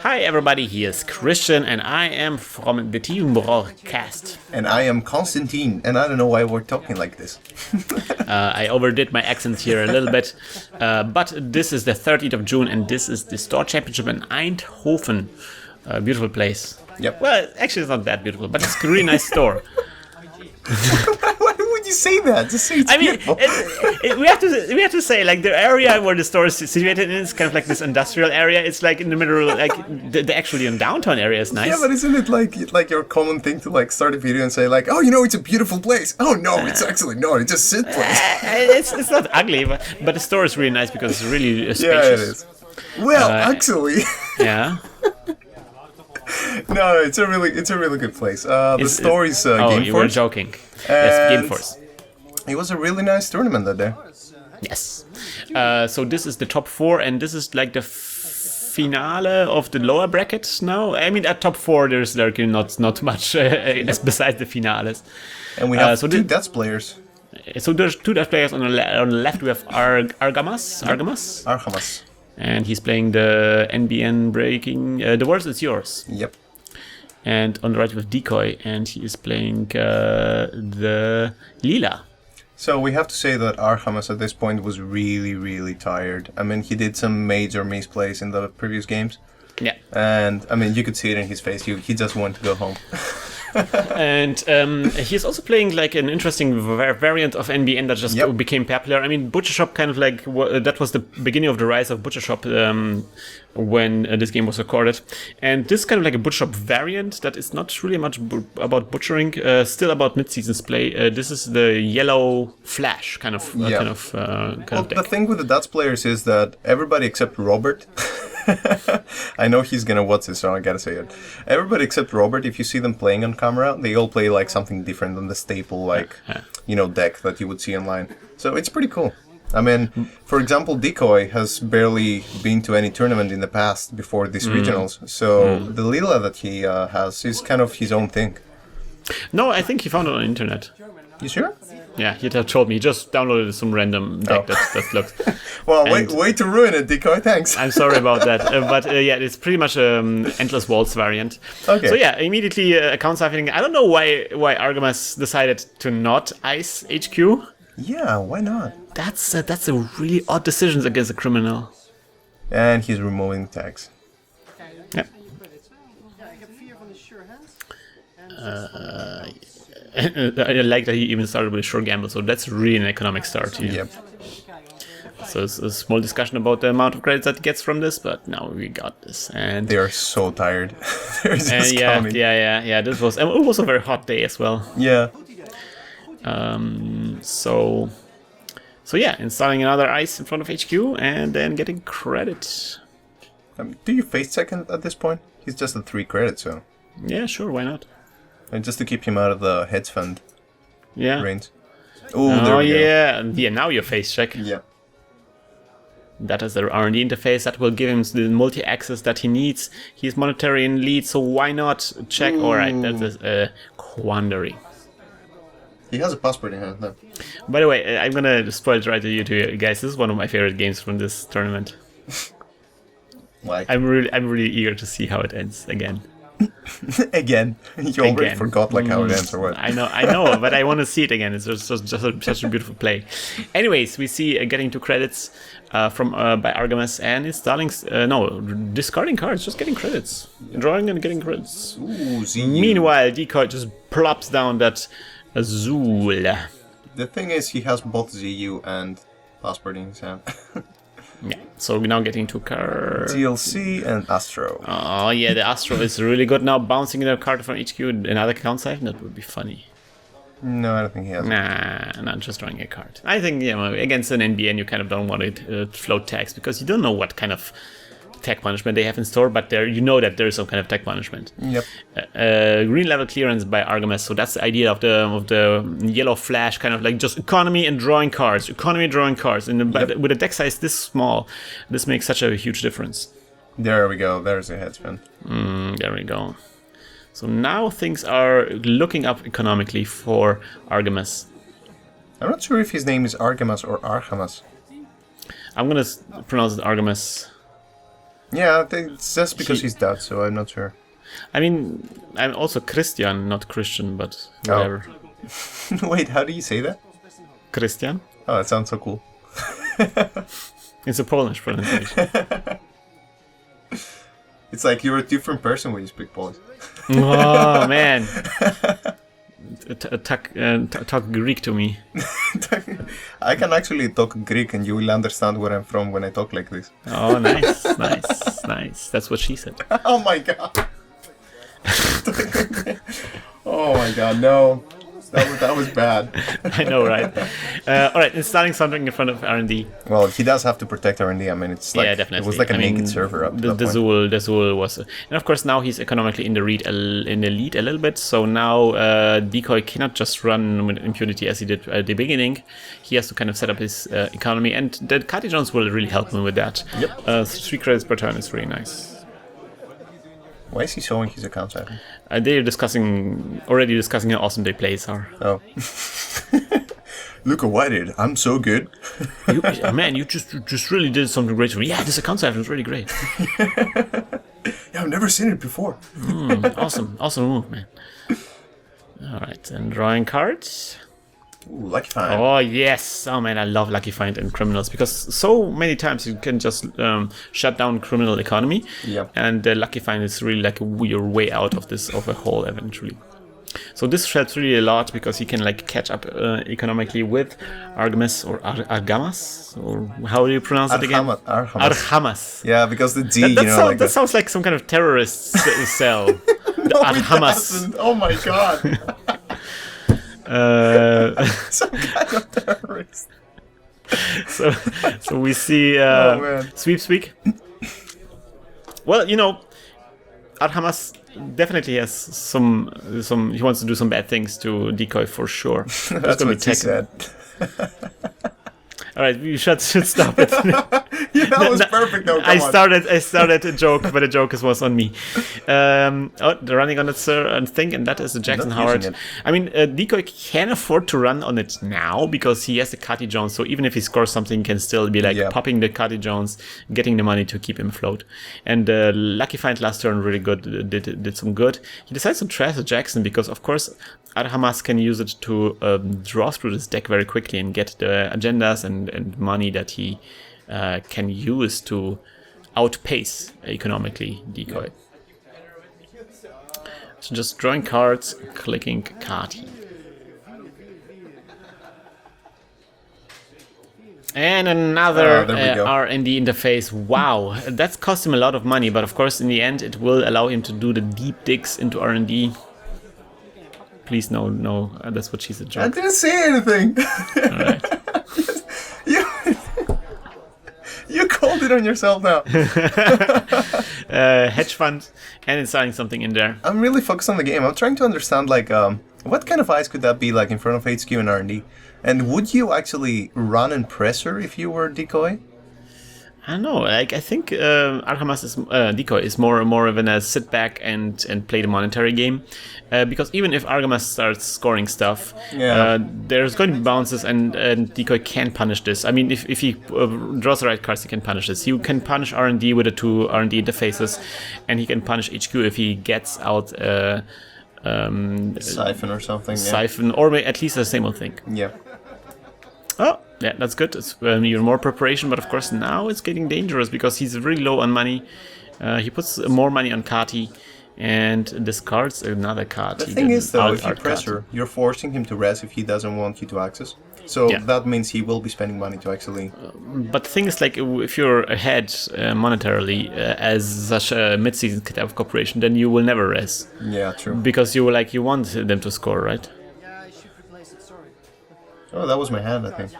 Hi everybody, here's Krystian and I am from the TeamworkCast. And I am Constantine, and I don't know why we're talking like this. I overdid my accent here a little bit, but this is the 30th of June and this is the Store Championship in Eindhoven. A beautiful place. Yep. Well, actually it's not that beautiful, but it's a really nice store. Why would you say that? Just say it's beautiful. We have to say, like, the area where the store is situated in is kind of like this industrial area. It's like in the middle, like the actually in downtown area is nice. Yeah, but isn't it like your common thing to like start a video and say like, oh, it's a beautiful place. Oh no, it's actually not. It's a shit place. It's not ugly, but the store is really nice because it's really spacious. Yeah, it is. Well, actually. Yeah. No, it's a really good place. The store is Game you Force. were joking. Yes, Game Force. It was a really nice tournament that day. Yes. So this is the top 4, and this is like the finale of the lower brackets now. I mean, at top 4, there's not much besides the finales. And we have two Dutch players. So there's two Dutch players on the left. We have Argamas. And he's playing the NBN breaking. The worst is yours. Yep. And on the right we have Decoy, and he is playing the Leela. So we have to say that Argamas at this point was really, really tired. I mean, he did some major misplays in the previous games. Yeah. And, I mean, you could see it in his face. He just wanted to go home. And he's also playing like an interesting variant of NBN that just became popular. I mean, Butcher Shop kind of like that was the beginning of the rise of Butcher Shop when this game was recorded. And this is kind of like a Butcher Shop variant that is not really much about butchering, still about mid-seasons play. This is the yellow flash kind of deck. The thing with the Dutch players is that everybody except Robert. I know he's gonna watch this, so I gotta say it. Everybody except Robert, if you see them playing on camera, they all play like something different than the staple, deck that you would see online. So it's pretty cool. I mean, for example, Decoy has barely been to any tournament in the past before these regionals, so the Leela that he has is kind of his own thing. No, I think he found it on the internet. You sure? Yeah, he told me. He just downloaded some random deck that looks... Well, way to ruin it, Decoy, thanks. I'm sorry about that. But it's pretty much an Endless Waltz variant. Okay. So yeah, immediately account siphoning. I don't know why Argamas decided to not ice HQ. Yeah, why not? That's a really odd decision against a criminal. And he's removing tags. Yeah. I like that he even started with a short gamble, so that's really an economic start here. Yep. So it's a small discussion about the amount of credits that he gets from this, but now we got this. And they are so tired. They're just coming. Yeah. This was, and it was a very hot day as well. Yeah. So yeah, installing another ice in front of HQ and then getting credit. Do you face second at this point? He's just at 3 credits, so. Yeah, sure, why not? And just to keep him out of the hedge fund range. Oh, there we go. Yeah, now your face check. Yeah. That is the R&D interface that will give him the multi-access that he needs. He's monetary in lead, so why not check? Alright, that is a quandary. He has a passport in hand, though. By the way, I'm gonna spoil it right to you two guys. This is one of my favorite games from this tournament. Why? I'm really eager to see how it ends again. Again? You already forgot how it ends or what? I know, but I want to see it again. It's just such a beautiful play. Anyways, we see getting 2 credits from by Argamas and installing discarding cards, just getting credits, drawing and getting credits. Ooh, Meanwhile, Decoy just plops down that Azul. The thing is, he has both ZU and passport in his hand. Yeah, so we're now getting 2 cards. DLC and Astro. Oh yeah, the Astro is really good now. Bouncing a card from HQ, another count siphon, that would be funny. No, I don't think he has. Nah, not just drawing a card. I think against an NBN you kind of don't want to float tags because you don't know what kind of tag punishment they have in store, but you know that there is some kind of tag punishment. Yep. Green level clearance by Argamas, so that's the idea of the yellow flash, kind of like just economy and drawing cards. And with a deck size this small, this makes such a huge difference. There we go. There's a head spin. There we go. So now things are looking up economically for Argamas. I'm not sure if his name is Argamas or Argamas. I'm gonna pronounce it Argamas. Yeah, I think it's just because he's Dutch, so I'm not sure. I mean, I'm also Krystian, not Christian, but whatever. Oh. Wait, how do you say that? Krystian? Oh, that sounds so cool. It's a Polish pronunciation. It's like you're a different person when you speak Polish. Oh, man. Talk Greek to me. I can actually talk Greek and you will understand where I'm from when I talk like this. Oh, nice. That's what she said. Oh my god. Oh my god, no. That was bad. I know, right? Alright, installing something in front of R&D. Well, he does have to protect R&D. I mean, it's like, yeah, definitely. It was like a naked server up to that point. The Zool was... and of course, now he's economically in the lead a little bit. So now Decoy cannot just run with impunity as he did at the beginning. He has to kind of set up his economy. And the Kati Jones will really help him with that. Yep. 3 credits per turn is really nice. Why is he showing his account? They're already discussing how awesome their plays are. Oh. Look at what I did. I'm so good. Man, you just really did something great for me. Yeah, this account is really great. Yeah, I've never seen it before. Awesome move, man. Alright, and drawing cards. Ooh, Lucky Find. Oh, yes. Oh, man, I love Lucky Find and Criminals because so many times you can just shut down criminal economy. Yeah. And Lucky Find is really like your way out of a hole eventually. So this helps really a lot because you can like catch up economically with Argamas or Argamas, or how do you pronounce it again? Argamas. Yeah, because the D, that sounds like some kind of terrorist cell. No, Argamas. Oh my god. Some kind of terrorist. So we see Sweeps Week. Well, Argamas definitely has some. He wants to do some bad things to Decoy for sure. That's what he said. All right, we should stop it. Yeah, that was perfect. No, I started a joke, but the joke was on me. They're running on it, sir, and thing, and that is the Jackson Howard. I mean, Decoy can afford to run on it now because he has the Kati Jones. So even if he scores something, he can still be like popping the Kati Jones, getting the money to keep him afloat. And Lucky Find last turn really good, did some good. He decides to trash the Jackson because, of course, Argamas can use it to draw through this deck very quickly and get the agendas and money that he can use to outpace economically Decoy. So just drawing cards, clicking Kati. And another R&D interface. Wow, that's cost him a lot of money, but of course in the end it will allow him to do the deep digs into R&D. Please, no, that's what she said. I didn't say anything. All right. You called it on yourself now. Hedge fund and installing something in there. I'm really focused on the game. I'm trying to understand, like, what kind of eyes could that be like in front of HQ and R&D? And would you actually run and presser if you were Decoy? I don't know. Like, I think Argamas is Decoy is more of a sit back and play the monetary game, because even if Argamas starts scoring stuff, there's going to be bounces, and Decoy can punish this. I mean, if he draws the right cards, he can punish this. He can punish R&D with the 2 R&D interfaces, and he can punish HQ if he gets out Siphon or something. Siphon, or at least the same old thing. Yeah. Oh, yeah, that's good. It's even more preparation, but of course now it's getting dangerous because he's really low on money. He puts more money on Kati and discards another Kati. The thing is, though, if you pressure, you're forcing him to res if he doesn't want you to access. So that means he will be spending money to actually... but the thing is, like, if you're ahead monetarily as such a mid-season type of corporation, then you will never res. Yeah, true. Because you want them to score, right? Oh, that was my hand, I think.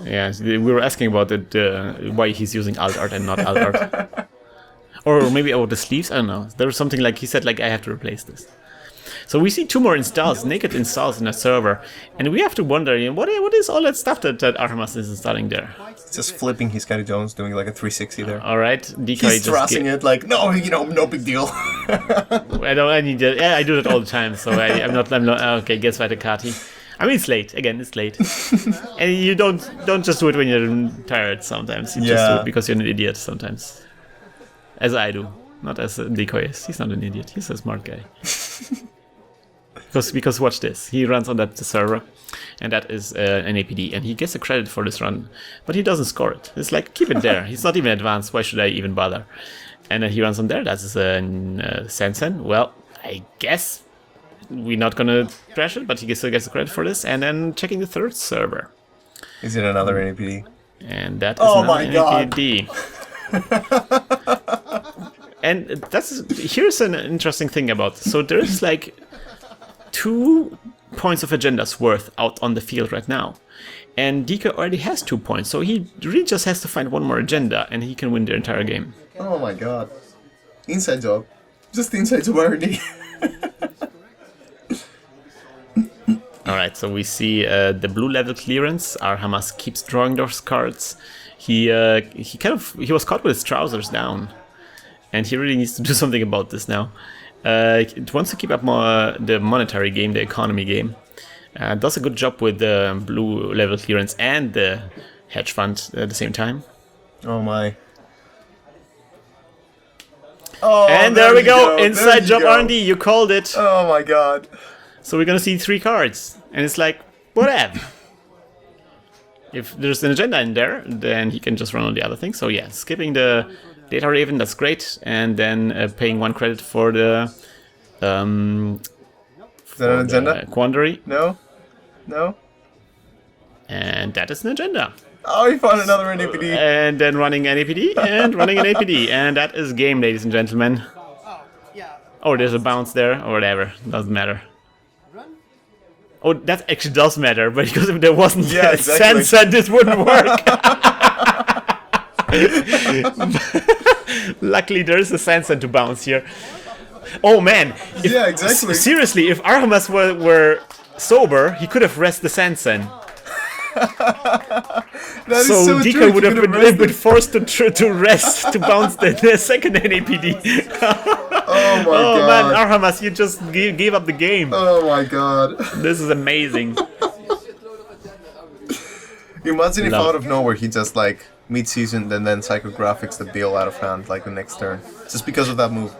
Yeah, we were asking about it, why he's using alt art and not alt art. Or maybe about the sleeves, I don't know. There was something like he said, like, I have to replace this. So we see 2 more installs, naked installs in a server. And we have to wonder, what is all that stuff that Argamas is installing there? Just flipping his Kati Jones, doing like a 360 there. Alright, Decoy he's thrusting it like, no, no big deal. I do that all the time, so I'm not, okay, guess what, the Kati. I mean, it's late. Again, it's late. And you don't just do it when you're tired sometimes. You just do it because you're an idiot sometimes. as I do, not as Decoy is. He's not an idiot. He's a smart guy. Because watch this. He runs on that server, and that is an APD, and he gets a credit for this run, but he doesn't score it. It's like, keep it there. He's not even advanced. Why should I even bother? And then he runs on there. That's Sansan. Well, I guess we're not gonna trash it, but he still gets the credit for this. And then checking the third server. Is it another NAPD? And that is another NAPD. And here's an interesting thing about this. So there's like 2 points of agendas worth out on the field right now. And Decoy already has 2 points, so he really just has to find one more agenda and he can win the entire game. Oh my god. Inside job. Just inside job already. Alright, so we see the blue level clearance. Argamas keeps drawing those cards. He was caught with his trousers down. And he really needs to do something about this now. It wants to keep up the monetary game, the economy game. Does a good job with the blue level clearance and the hedge fund at the same time. Oh my. Oh, and there we go. Inside job R&D, you called it. Oh my god. So we're gonna see 3 cards. And it's like, whatever. If there's an agenda in there, then he can just run on the other thing. So yeah, skipping the Data Raven, that's great. And then paying 1 credit for the Is that an agenda? Quandary. No? And that is an agenda. Oh, he found another NAPD. And then running NAPD and running an APD. And that is game, ladies and gentlemen. Oh, there's a bounce there, or whatever. Doesn't matter. Oh, that actually does matter, but because if there wasn't a sensor, this wouldn't work. Luckily, there is a sensor to bounce here. Oh man! Exactly. Seriously, if Argamas were sober, he could have rested the Sansan. So Decoy would have been forced to rest to bounce the second NAPD. Oh my god. Oh man, Argamas, you just gave up the game. Oh my god. This is amazing. Imagine if out of nowhere he just like mid-season and then psychographics the deal out of hand like the next turn. Just because of that move.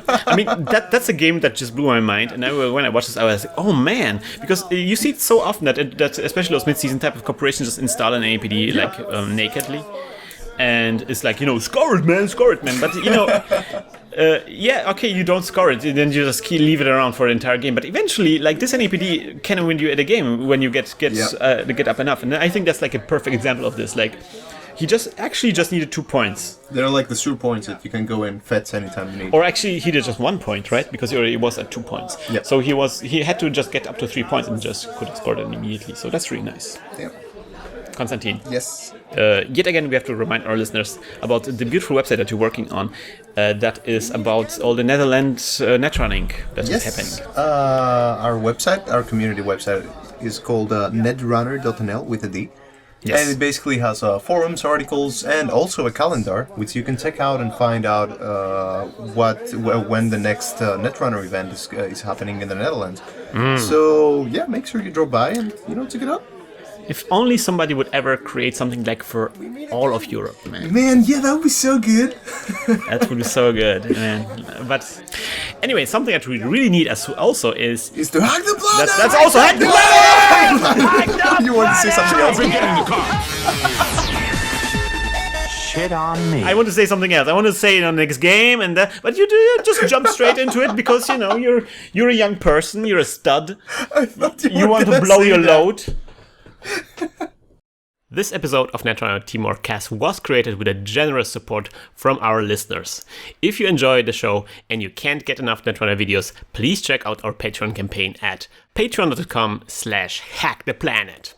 I mean, that's a game that just blew my mind, and when I watched this, I was like, oh man, because you see it so often that especially those mid-season type of corporations just install an APD nakedly, and it's like, score it, man, but okay, you don't score it, then you just leave it around for the entire game, but eventually, like, this NAPD can win you at a game when you get up enough, and I think that's like a perfect example of this, like. He just needed 2 points. They're like the sure points that you can go in fets anytime you need. Or actually, he did just 1 point, right? Because he already was at 2 points. Yep. So he had to just get up to 3 points and just could have scored it immediately. So that's really nice. Yeah. Constantine. Yes. Yet again, we have to remind our listeners about the beautiful website that you're working on. That is about all the Netherlands netrunning that is happening. Our website, our community website, is called Nedrunner.nl with a D. Yes. And it basically has forums, articles, and also a calendar, which you can check out and find out when the next Netrunner event is happening in the Netherlands. So yeah, make sure you drop by and check it out. If only somebody would ever create something like for all of Europe, man. Man, yeah, that would be so good. That would be so good, man. But anyway, something that we really need also is to hack the planet. That's also hack the planet. You want to say something else? Shit on me. I want to say something else. I want to say it on the next game, but you just jump straight into it because you're a young person. You're a stud. I thought you want to blow your load. This episode of Netrunner TeamworkCast was created with a generous support from our listeners. If you enjoy the show and you can't get enough Netrunner videos, please check out our Patreon campaign at patreon.com/hacktheplanet.